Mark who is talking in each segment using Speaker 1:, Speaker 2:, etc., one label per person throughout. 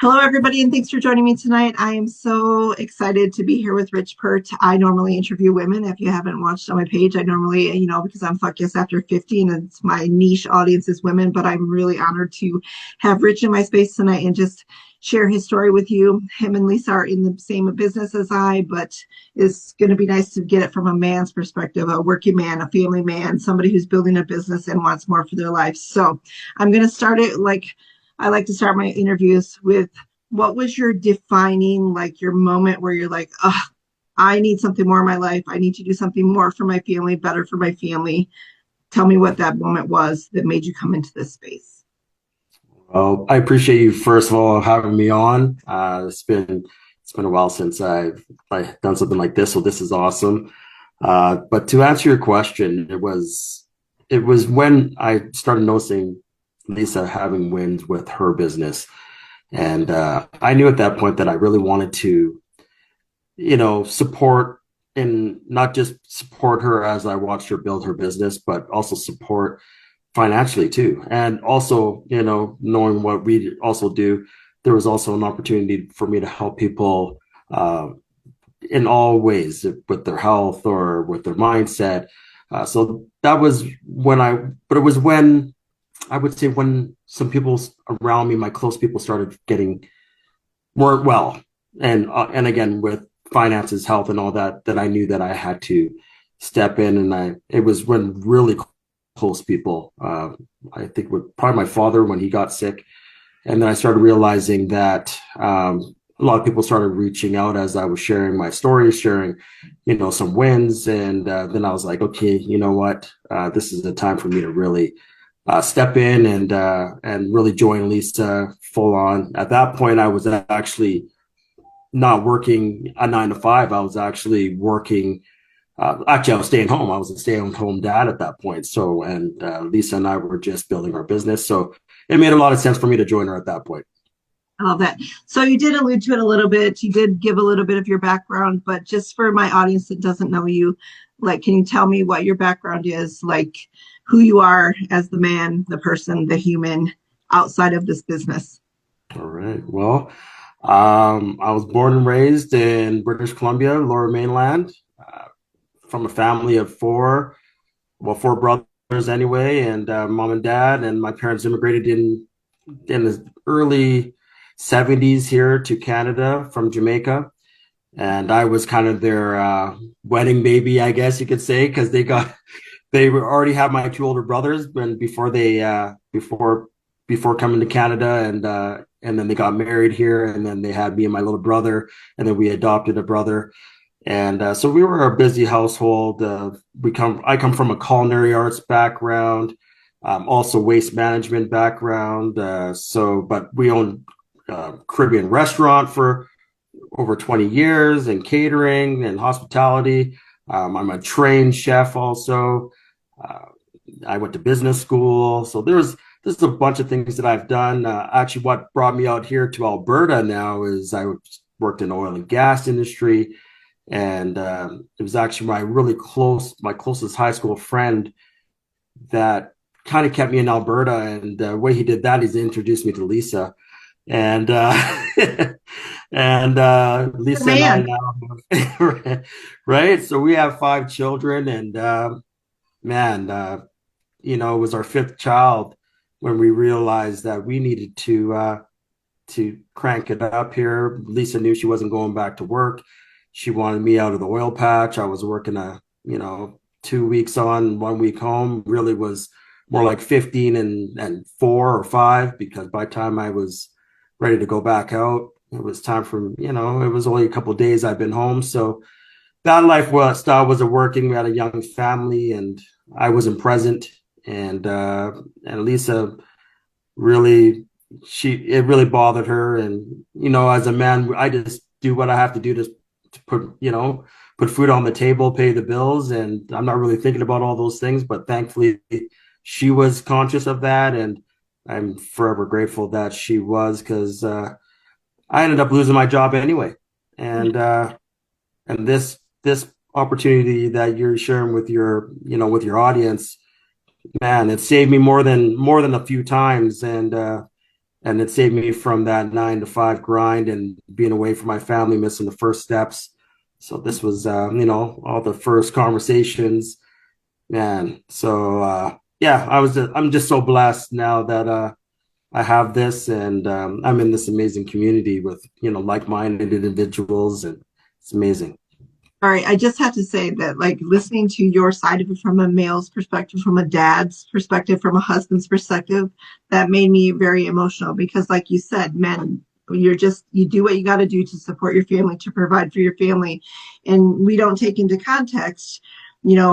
Speaker 1: Hello, everybody, and thanks for joining me tonight. I am so excited to be here with Rich Pert. I normally interview women. If you haven't watched on my page, I normally, because I'm Fuck Yes After 50 and it's my niche audience is women, but I'm really honored to have Rich in my space tonight and just share his story with you. Him and Lisa are in the same business as I, but it's going to be nice to get it from a man's perspective, a working man, a family man, somebody who's building a business and wants more for their life. So I'm going to start it like I like to start my interviews with what was your defining, like your moment where you're like, oh, I need something more in my life. I need to do something more for my family, better for my family. Tell me what that moment was that made you come into this space.
Speaker 2: Well, I appreciate you first of all having me on. It's been a while since I've done something like this, so this is awesome. But to answer your question, it was when I started noticing Lisa having wins with her business, and I knew at that point that I really wanted to, support and not just support her as I watched her build her business, but also support financially too. And also, knowing what we also do, there was also an opportunity for me to help people uh, in all ways with their health or with their mindset. So that was but it was when I would say when some people around me, my close people, started getting weren't well, and again with finances, health, and all that, that I knew that I had to step in, and it was when really close people. I think with probably my father when he got sick, and then I started realizing that a lot of people started reaching out as I was sharing my story, sharing, some wins, and then I was like, okay, you know what, this is the time for me to really step in and really join Lisa full on. At that point, I was actually not working a 9 to 5. I was actually working. Actually, I was staying home. I was a stay-at-home dad at that point. So, and Lisa and I were just building our business. So it made a lot of sense for me to join her at that point.
Speaker 1: I love that. So you did allude to it a little bit. You did give a little bit of your background, but just for my audience that doesn't know you, like, can you tell me what your background is, like who you are as the man, the person, the human outside of this business?
Speaker 2: All right. Well, I was born and raised in British Columbia, Lower Mainland, from a family of four, well, four brothers anyway, and mom and dad. And my parents immigrated in the early 70s here to Canada from Jamaica. And I was kind of their wedding baby, I guess you could say, because they were already have my two older brothers when before they before coming to Canada, and then they got married here, and then they had me and my little brother, and then we adopted a brother. And so we were a busy household. I come from a culinary arts background, also waste management background. But we owned a Caribbean restaurant for over 20 years, and catering and hospitality. I'm a trained chef also. Uh, I went to business school. So this is a bunch of things that I've done. Actually, what brought me out here to Alberta now is I worked in oil and gas industry, and it was actually my closest high school friend that kind of kept me in Alberta. And the way he did that is he introduced me to Lisa, and and
Speaker 1: Good
Speaker 2: Lisa and I
Speaker 1: man.
Speaker 2: now right. So we have five children, and man, it was our fifth child when we realized that we needed to crank it up here. Lisa knew she wasn't going back to work. She wanted me out of the oil patch. I was working 2 weeks on, 1 week home. Really was more like 15 and 4 or 5, because by the time I was ready to go back out, it was time for, it was only a couple of days I've been home. So that style wasn't working. We had a young family, and I wasn't present. And Lisa really, it really bothered her. And as a man, I just do what I have to do to put food on the table, pay the bills, and I'm not really thinking about all those things. But thankfully, she was conscious of that, and I'm forever grateful that she was, because I ended up losing my job anyway. And this opportunity that you're sharing with your audience, man, it saved me more than a few times. and it saved me from that 9 to 5 grind and being away from my family, missing the first steps. So this was, all the first conversations, man. So yeah, I'm just so blessed now that I have this, and I'm in this amazing community with like-minded individuals, and it's amazing.
Speaker 1: All right, I just have to say that, like, listening to your side of it from a male's perspective, from a dad's perspective, from a husband's perspective, that made me very emotional because, like you said, men, you do what you got to do to support your family, to provide for your family. And we don't take into context,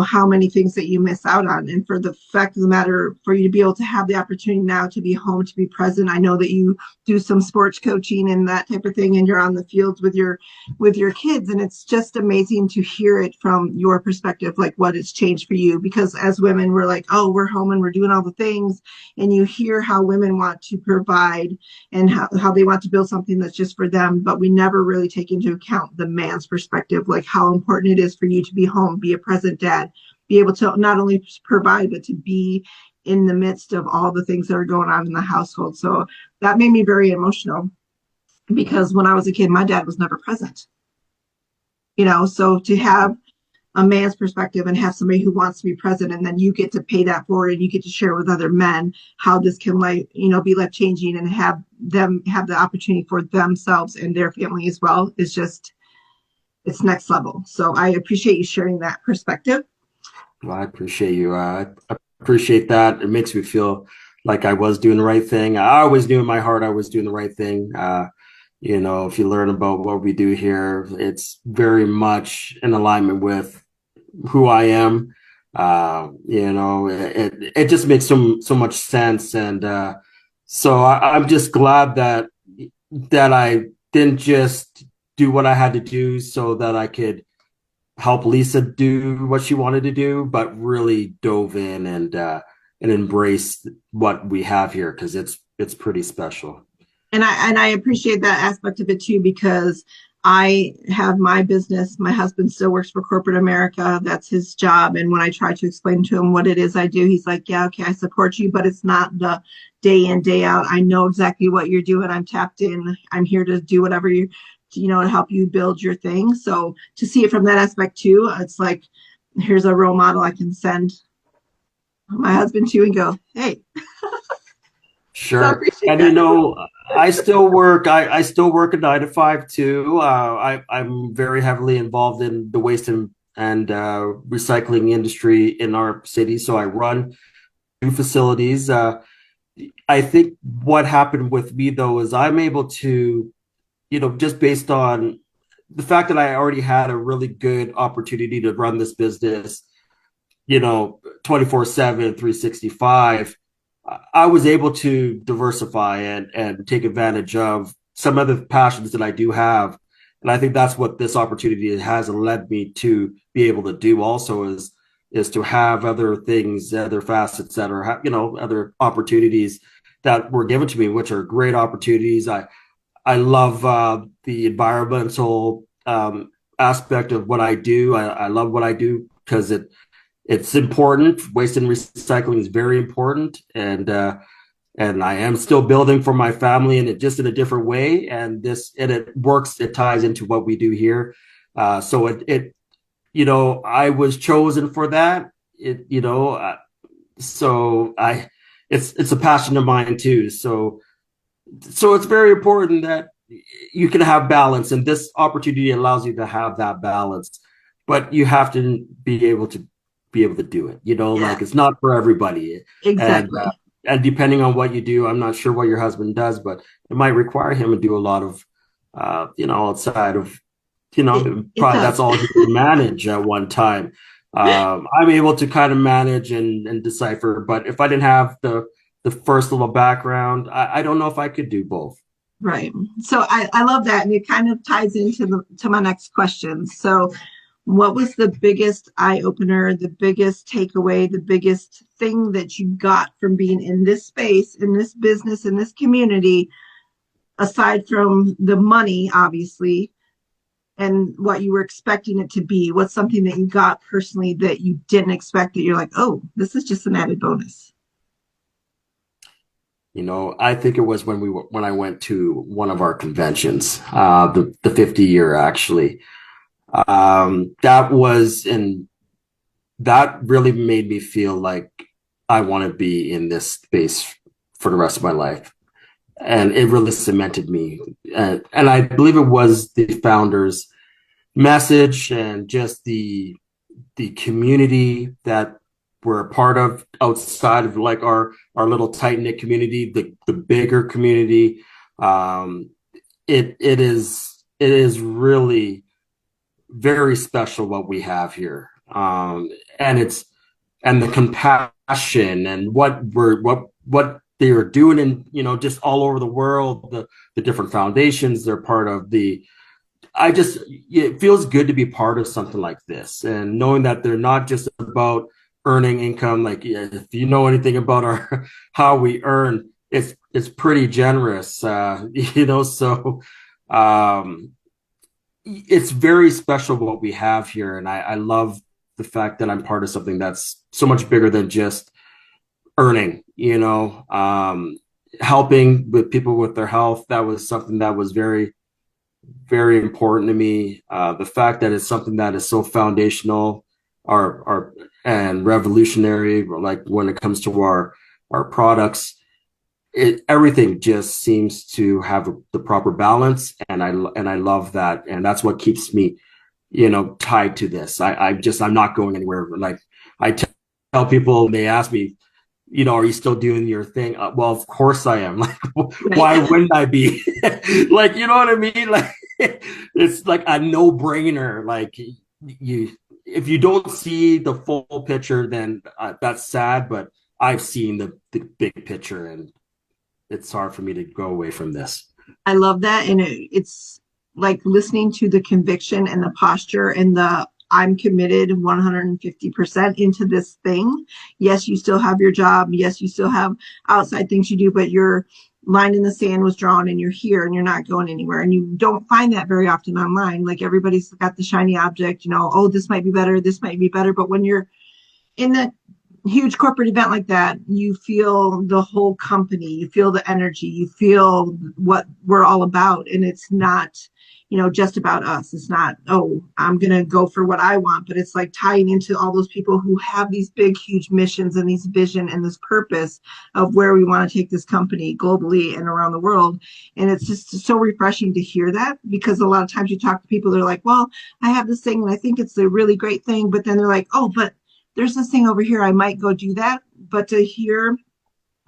Speaker 1: how many things that you miss out on. And for the fact of the matter, for you to be able to have the opportunity now to be home, to be present. I know that you do some sports coaching and that type of thing, and you're on the fields with your kids, and it's just amazing to hear it from your perspective, like what it's changed for you. Because as women, we're like, oh, we're home and we're doing all the things, and you hear how women want to provide and how they want to build something that's just for them, but we never really take into account the man's perspective, like how important it is for you to be home, be a present dad, be able to not only provide but to be in the midst of all the things that are going on in the household. So that made me very emotional because when I was a kid, my dad was never present. So to have a man's perspective and have somebody who wants to be present, and then you get to pay that forward and you get to share with other men how this can be life changing and have them have the opportunity for themselves and their family as well, is just, it's next level. So I appreciate you sharing that perspective.
Speaker 2: Well, I appreciate you. I appreciate that. It makes me feel like I was doing the right thing. I always knew in my heart I was doing the right thing. If you learn about what we do here, it's very much in alignment with who I am. It just makes so much sense, and so I'm just glad that I didn't just do what I had to do so that I could help Lisa do what she wanted to do, but really dove in and embraced what we have here because it's pretty special.
Speaker 1: And I appreciate that aspect of it too, because I have my business. My husband still works for corporate America. That's his job. And when I try to explain to him what it is I do, he's like, yeah, okay, I support you, but it's not the day in, day out. I know exactly what you're doing. I'm tapped in. I'm here to do whatever to help you build your thing. So to see it from that aspect too, it's like, here's a role model I can send my husband to and go, hey. So I
Speaker 2: Sure.
Speaker 1: appreciate
Speaker 2: And
Speaker 1: that.
Speaker 2: I still work. I still work a 9 to 5 too. I'm very heavily involved in the waste and recycling industry in our city. So I run 2 facilities. I think what happened with me though is I'm able to, just based on the fact that I already had a really good opportunity to run this business, 24/7, 365. I was able to diversify and take advantage of some other passions that I do have. And I think that's what this opportunity has led me to be able to do also is to have other things, other facets that are, other opportunities that were given to me, which are great opportunities. I love the environmental aspect of what I do. I love what I do because it's important. Waste and recycling is very important, and I am still building for my family, and it just in a different way. And it works. It ties into what we do here. So I was chosen for that. So it's a passion of mine too. So it's very important that you can have balance, and this opportunity allows you to have that balance. But you have to be able to do it. Like
Speaker 1: Yes,
Speaker 2: it's not for everybody, and
Speaker 1: exactly.
Speaker 2: and depending on what you do, I'm not sure what your husband does, but it might require him to do a lot of, outside of,
Speaker 1: It
Speaker 2: probably that's
Speaker 1: does.
Speaker 2: all he can manage at one time. I'm able to kind of manage and decipher, but if I didn't have the first little background, I don't know if I could do both.
Speaker 1: Right. So I love that. And it kind of ties into to my next question. So what was the biggest eye opener, the biggest takeaway, the biggest thing that you got from being in this space, in this business, in this community, aside from the money, obviously, and what you were expecting it to be? What's something that you got personally that you didn't expect that you're like, oh, this is just an added bonus?
Speaker 2: I think it was when I went to one of our conventions, the 50 year actually. That was and that really made me feel like I want to be in this space for the rest of my life. And it really cemented me. And I believe it was the founders' message and just the community that we're a part of outside of like our little tight knit community, the bigger community. Um, it is really very special what we have here, and it's and the compassion and what they are doing, and just all over the world, the different foundations they're part of. It feels good to be part of something like this, and knowing that they're not just about earning income. Like, yeah, if you know anything about our how we earn, it's pretty generous, So um, it's very special what we have here, and I love the fact that I'm part of something that's so much bigger than just earning. Helping with people with their health, that was something that was very very important to me. The fact that it's something that is so foundational, our and revolutionary, like when it comes to our products, everything just seems to have the proper balance, and I love that, and that's what keeps me, tied to this. I'm not going anywhere. Like I tell people, they ask me, are you still doing your thing? Well, of course I am. Like, why wouldn't I be? Like, you know what I mean? Like, it's like a no brainer. Like, if you don't see the full picture, then that's sad. But I've seen the big picture, and it's hard for me to go away from this.
Speaker 1: I love that. And it's like listening to the conviction and the posture and the I'm committed 150% into this thing. Yes, you still have your job. Yes, you still have outside things you do, but your line in the sand was drawn and you're here and you're not going anywhere. And you don't find that very often online. Like everybody's got the shiny object, oh, this might be better. This might be better. But when you're in that huge corporate event like that, you feel the whole company, you feel the energy, you feel what we're all about. And it's not, just about us. It's not, oh, I'm going to go for what I want, but it's like tying into all those people who have these big, huge missions and these vision and this purpose of where we want to take this company globally and around the world. And it's just so refreshing to hear that, because a lot of times you talk to people, they're like, well, I have this thing and I think it's a really great thing. But then they're like, oh, but there's this thing over here, I might go do that. But to hear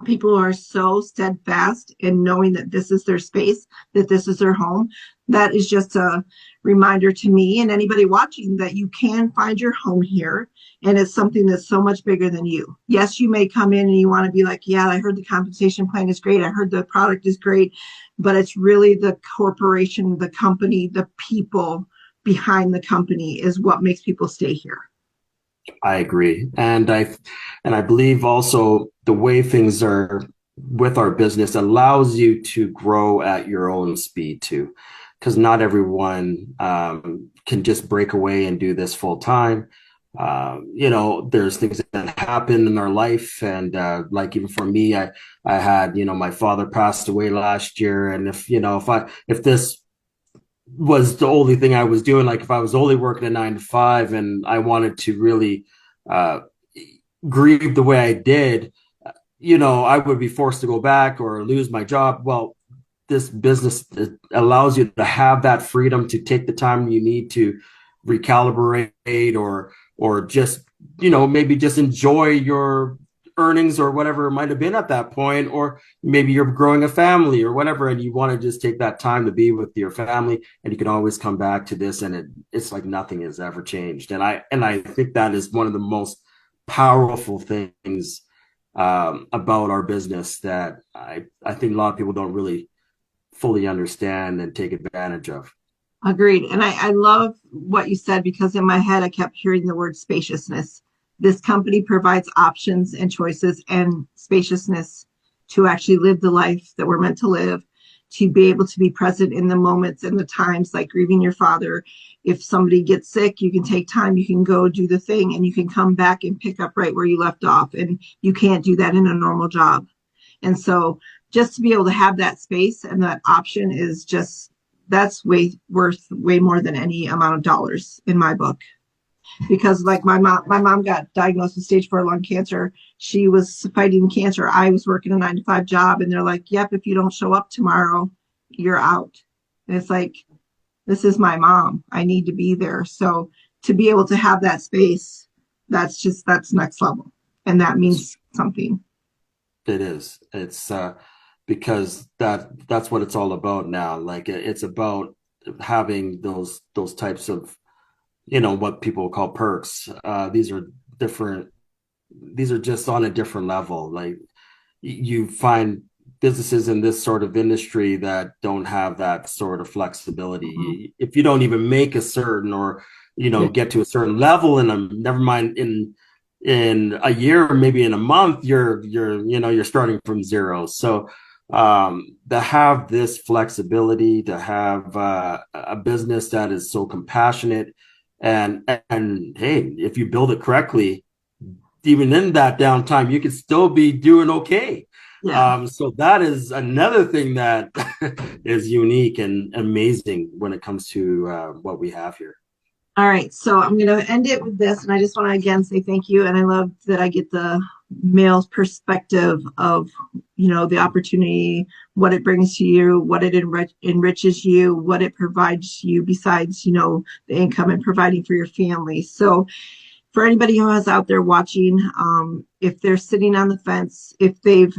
Speaker 1: people who are so steadfast in knowing that this is their space, that this is their home, that is just a reminder to me and anybody watching that you can find your home here. And it's something that's so much bigger than you. Yes, you may come in and you want to be like, yeah, I heard the compensation plan is great. I heard the product is great. But it's really the corporation, the company, the people behind the company is what makes people stay here.
Speaker 2: I agree, and I believe also the way things are with our business allows you to grow at your own speed too, because not everyone can just break away and do this full time. There's things that happen in our life, and like even for me, I had my father passed away last year, and if this was the only thing I was doing. Like if I was only working a 9 to 5 and I wanted to really uh, grieve the way I did, I would be forced to go back or lose my job. Well, this business allows you to have that freedom to take the time you need to recalibrate or just maybe just enjoy your earnings or whatever it might have been at that point, or maybe you're growing a family or whatever, and you want to just take that time to be with your family, and you can always come back to this, and it's like nothing has ever changed. And I think that is one of the most powerful things about our business that I think a lot of people don't really fully understand and take advantage of.
Speaker 1: Agreed. And I love what you said, because in my head, I kept hearing the word spaciousness. This company provides options and choices and spaciousness to actually live the life that we're meant to live, to be able to be present in the moments and the times, like grieving your father. If somebody gets sick, you can take time, you can go do the thing, and you can come back and pick up right where you left off. And you can't do that in a normal job. And so just to be able to have that space and that option is just, that's way worth way more than any amount of dollars in my book. Because like my mom got diagnosed with stage 4 lung cancer. She was fighting cancer. I was working a 9 to 5 job, and they're like, "Yep, if you don't show up tomorrow, you're out." And it's like, this is my mom. I need to be there. So to be able to have that space, that's next level, and that means something.
Speaker 2: It is. It's because that's what it's all about now. Like it's about having those types of, what people call perks. These are different. These are just on a different level. Like you find businesses in this sort of industry that don't have that sort of
Speaker 1: Mhm.
Speaker 2: flexibility. If you don't even make a certain or
Speaker 1: Yeah.
Speaker 2: get to a certain level in a never mind in a year or maybe in a month, you're starting from zero. So to have this flexibility, to have a business that is so compassionate, and hey, if you build it correctly, even in that downtime, you can still be doing okay.
Speaker 1: Yeah.
Speaker 2: So that is another thing that is unique and amazing when it comes to what we have here.
Speaker 1: All right, so I'm going to end it with this, and I just want to again say thank you. And I love that I get the male perspective of, the opportunity, what it brings to you, what it enriches you, what it provides you besides, the income and providing for your family. So for anybody who is out there watching, if they're sitting on the fence, if they've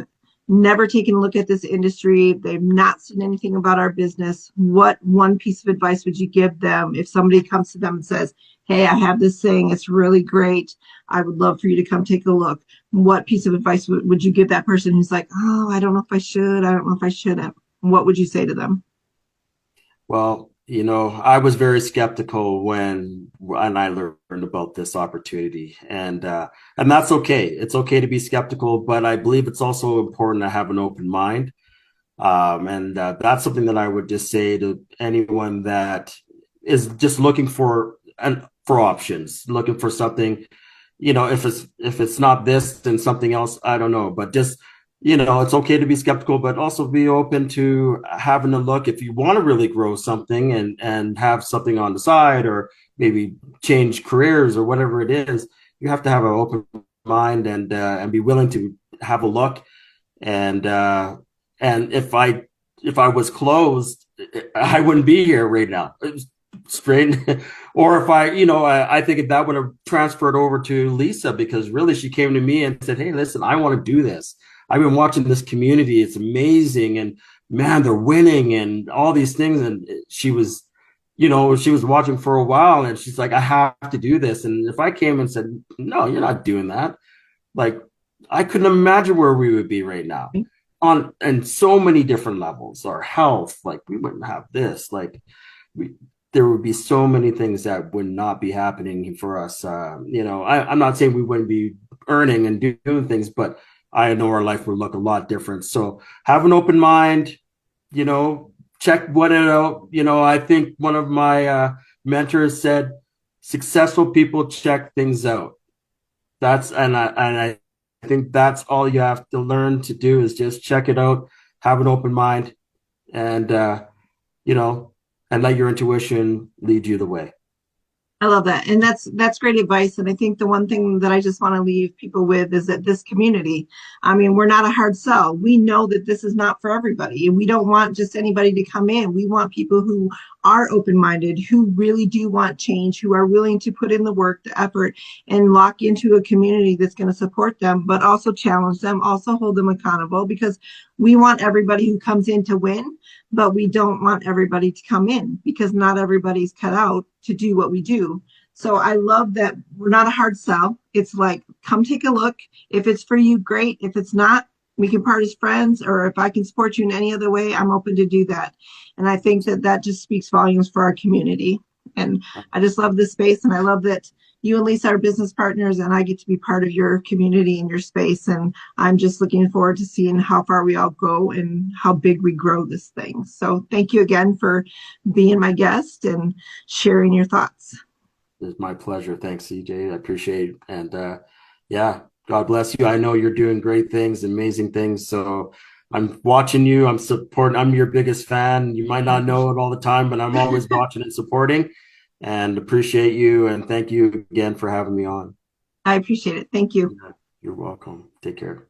Speaker 1: never taken a look at this industry, they've not seen anything about our business, what one piece of advice would you give them if somebody comes to them and says, "Hey, I have this thing, it's really great. I would love for you to come take a look." What piece of advice would you give that person who's like, "Oh, I don't know if I should, I don't know if I shouldn't." What would you say to them?
Speaker 2: Well, I was very skeptical when I learned about this opportunity, and that's okay. It's okay to be skeptical, but I believe it's also important to have an open mind. And that's something that I would just say to anyone that is just looking for options, looking for something. If it's not this, then something else. I don't know, but just it's okay to be skeptical, but also be open to having a look if you want to really grow something and have something on the side, or maybe change careers or whatever it is. You have to have an open mind and be willing to have a look and if I was closed, I wouldn't be here right now. It was straight. Or if I think that would have transferred over to Lisa, because really she came to me and said, "Hey, listen, I want to do this. I've been watching this community. It's amazing. And man, they're winning and all these things." And she was watching for a while and she's like, "I have to do this." And if I came and said, "No, you're not doing that," like I couldn't imagine where we would be right now on and so many different levels. Our health, like we wouldn't have this. Like we, there would be so many things that would not be happening for us. I'm not saying we wouldn't be earning and doing things, but I know our life would look a lot different. So have an open mind. You know, check what it out. I think one of my mentors said, "Successful people check things out." I think that's all you have to learn to do is just check it out, have an open mind, and you know, and let your intuition lead you the way.
Speaker 1: I love that. And that's great advice. And I think the one thing that I just want to leave people with is that this community, I mean, we're not a hard sell. We know that this is not for everybody. And we don't want just anybody to come in. We want people who are open-minded, who really do want change, who are willing to put in the work, the effort, and lock into a community that's going to support them, but also challenge them, also hold them accountable, because we want everybody who comes in to win, but we don't want everybody to come in because not everybody's cut out to do what we do. So I love that we're not a hard sell. It's like, come take a look. If it's for you, great. If it's not, we can part as friends, or if I can support you in any other way, I'm open to do that. And I think that that just speaks volumes for our community. And I just love this space, and I love that you and Lisa are business partners, and I get to be part of your community and your space. And I'm just looking forward to seeing how far we all go and how big we grow this thing. So thank you again for being my guest and sharing your thoughts.
Speaker 2: It's my pleasure. Thanks, CJ. I appreciate it. And yeah, God bless you. I know you're doing great things, amazing things. So I'm watching you. I'm supporting. I'm your biggest fan. You might
Speaker 1: I
Speaker 2: not know
Speaker 1: appreciate
Speaker 2: it all the time, but I'm always watching and supporting, and appreciate you. And thank you again for having me on.
Speaker 1: I appreciate it. Thank you.
Speaker 2: You're welcome. Take care.